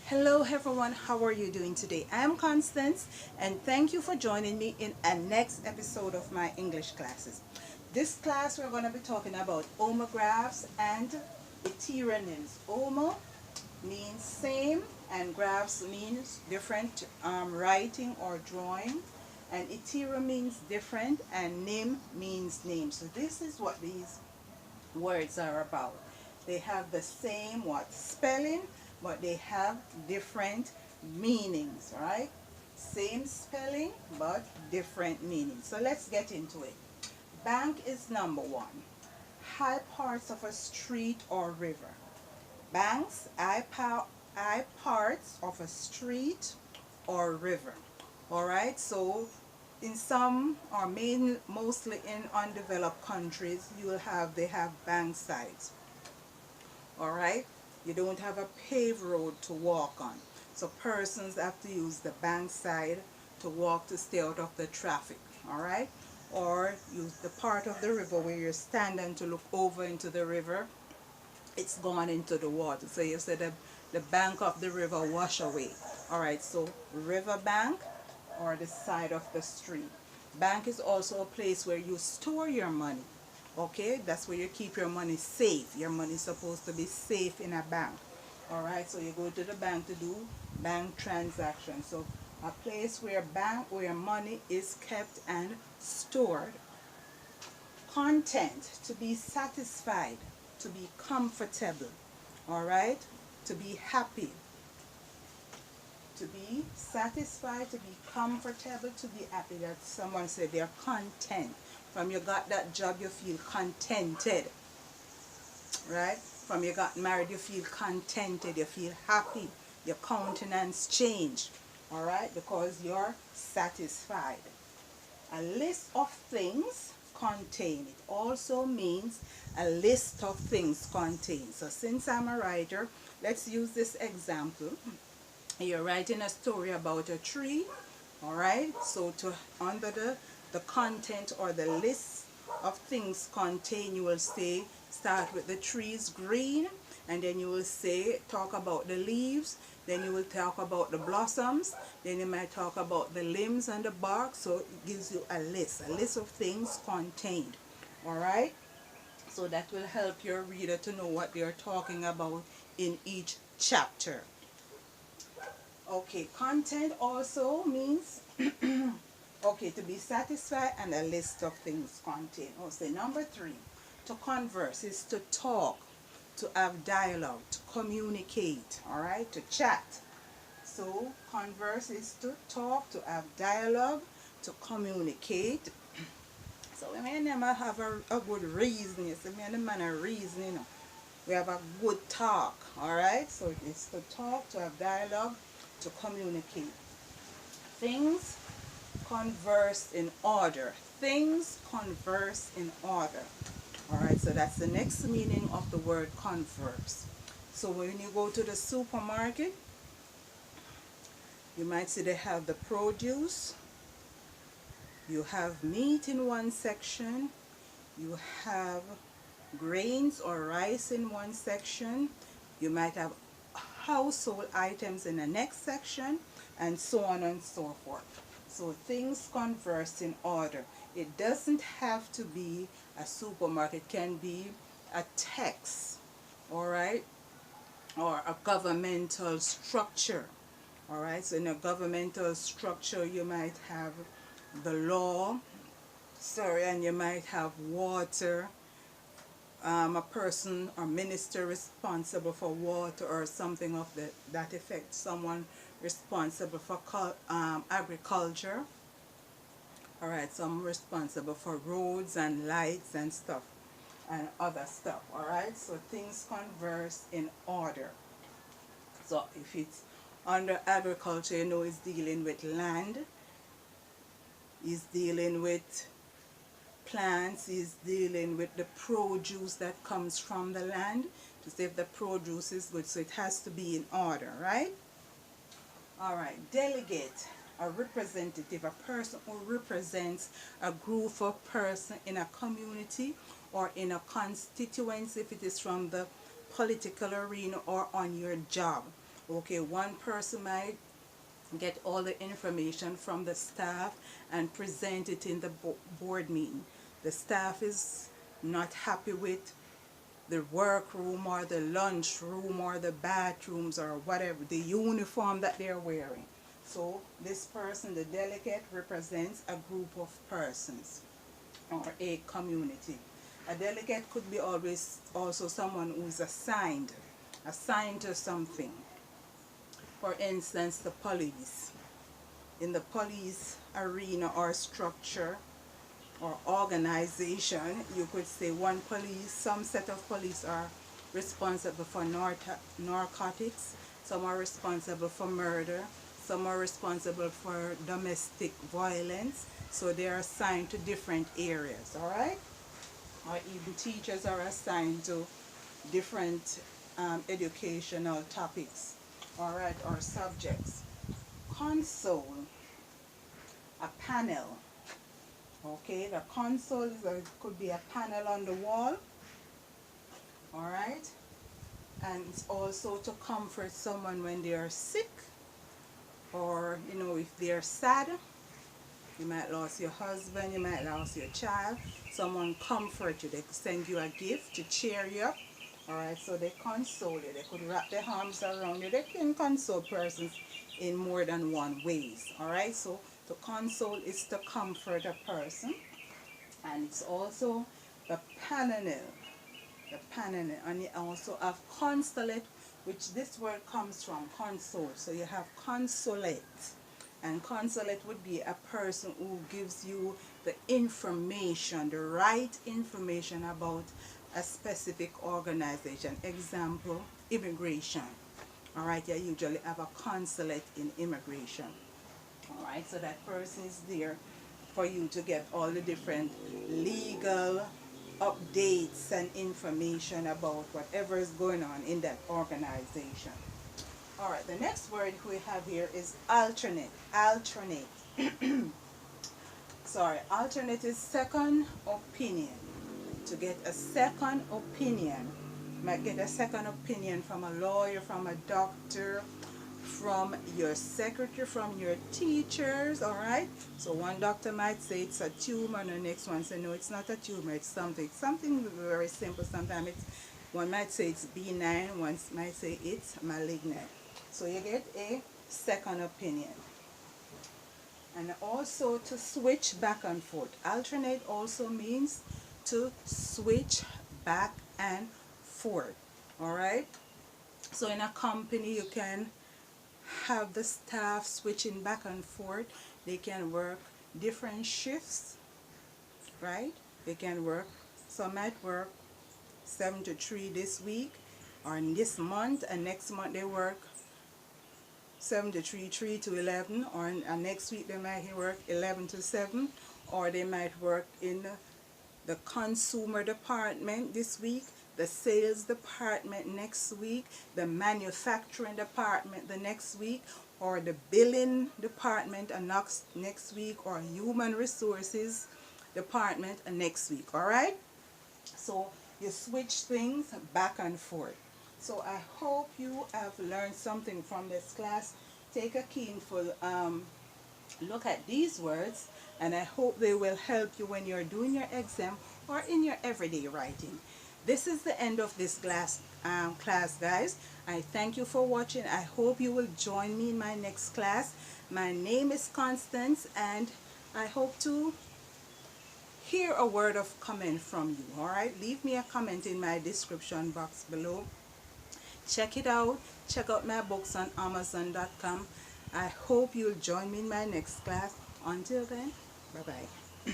Hello everyone, how are you doing today? I'm Constance and thank you for joining me in a next episode of my English classes. This class we're going to be talking about homographs and heteronyms. Homo means same and graphs means different writing or drawing, and hetero means different and nym means name. So this is what these words are about. They have the same spelling, but they have different meanings, right? Same spelling, but different meanings. So let's get into it. Bank is number one. High parts of a street or river. Banks, high parts of a street or river. All right, so in some or mostly in undeveloped countries, they have bank sides. All right, you don't have a paved road to walk on, so persons have to use the bank side to walk to stay out of the traffic. All right, or use the part of the river where you're standing to look over into the river. It's gone into the water, so you say the bank of the river wash away. All right, so river bank or the side of the street. Bank is also a place where you store your money. Okay, that's where you keep your money safe. Your money is supposed to be safe in a bank. All right, so you go to the bank to do bank transactions. So a place where money is kept and stored. Content, to be satisfied, to be comfortable. All right, to be happy, to be satisfied, to be comfortable, to be happy. That someone said they're content. From you got that job, you feel contented, right? From you got married, you feel contented, you feel happy, your countenance change, all right, because you're satisfied. A list of things contained. It also means a list of things contained. So since I'm a writer, let's use this example. You're writing a story about a tree, all right? So under the content or the list of things contained, you will say, start with the trees green, and then you will say, talk about the leaves, then you will talk about the blossoms, then you might talk about the limbs and the bark. So it gives you a list of things contained, all right? So that will help your reader to know what they are talking about in each chapter. Okay, content also means okay, to be satisfied and a list of things contained. I'll say number three, to converse is to talk, to have dialogue, to communicate, all right, to chat. So converse is to talk, to have dialogue, to communicate. So we may never have a good reason. So me and the man are reasoning. We have a good talk, all right? So it's to talk, to have dialogue, to communicate. Things converse in order. Things converse in order. All right, so that's the next meaning of the word converse. So when you go to the supermarket, you might see they have the produce. You have meat in one section. You have grains or rice in one section. You might have household items in the next section, and so on and so forth. So things converse in order. It doesn't have to be a supermarket. It can be a text, all right, or a governmental structure. All right, so in a governmental structure you might have the law, sorry, and you might have water, a person or minister responsible for water or something of that effect, someone responsible for agriculture, all right, some responsible for roads and lights and stuff and other stuff, all right. So things converse in order. So if it's under agriculture, you know, it's dealing with land, is dealing with plants, is dealing with the produce that comes from the land to see if the produce is good. So it has to be in order, right? All right, delegate, a representative, a person who represents a group of persons in a community or in a constituency, if it is from the political arena or on your job. Okay, one person might get all the information from the staff and present it in the board meeting. The staff is not happy with the workroom or the lunchroom or the bathrooms or whatever, the uniform that they're wearing. So this person, the delegate, represents a group of persons or a community. A delegate could be always also someone who's assigned to something. For instance, the police. In the police arena or structure or organization, you could say some set of police are responsible for narcotics, some are responsible for murder, some are responsible for domestic violence, so they are assigned to different areas, all right? Or even teachers are assigned to different educational topics, all right, or subjects. Console, a panel. Okay, the console could be a panel on the wall, all right, and it's also to comfort someone when they are sick, or if they are sad. You might lose your husband, you might lose your child. Someone comfort you. They could send you a gift to cheer you up. All right, so they console you. They could wrap their arms around you. They can console persons in more than one ways. All right, so to console is to comfort a person, and it's also the panel. And you also have consolate, which this word comes from console. So you have consolate. And consulate would be a person who gives you the information, the right information about a specific organization. Example, immigration. All right, you usually have a consulate in immigration. All right, so that person is there for you to get all the different legal updates and information about whatever is going on in that organization. All right, the next word we have here is alternate. Alternate. Sorry, alternate is second opinion. To get a second opinion. You might get a second opinion from a lawyer, from a doctor, from your secretary, from your teachers, all right? So one doctor might say it's a tumor, and the next one say, no, it's not a tumor, it's something very simple. Sometimes one might say it's benign, one might say it's malignant. So you get a second opinion. And also to switch back and forth. Alternate also means to switch back and forth, all right? So in a company, you can have the staff switching back and forth. They can work different shifts, right? They can work, some might work 7 to 3 this week or in this month, and next month they work 7 to 3, 3 to 11, or next week they might work 11 to 7, or they might work in the consumer department this week, the sales department next week, the manufacturing department the next week, or the billing department next week, or human resources department next week, all right? So you switch things back and forth. So I hope you have learned something from this class. Take a keenful look at these words, and I hope they will help you when you're doing your exam or in your everyday writing. This is the end of this class, guys. I thank you for watching. I hope you will join me in my next class. My name is Constance, and I hope to hear a word of comment from you. All right, leave me a comment in my description box below. Check it out. Check out my books on Amazon.com. I hope you'll join me in my next class. Until then, bye-bye.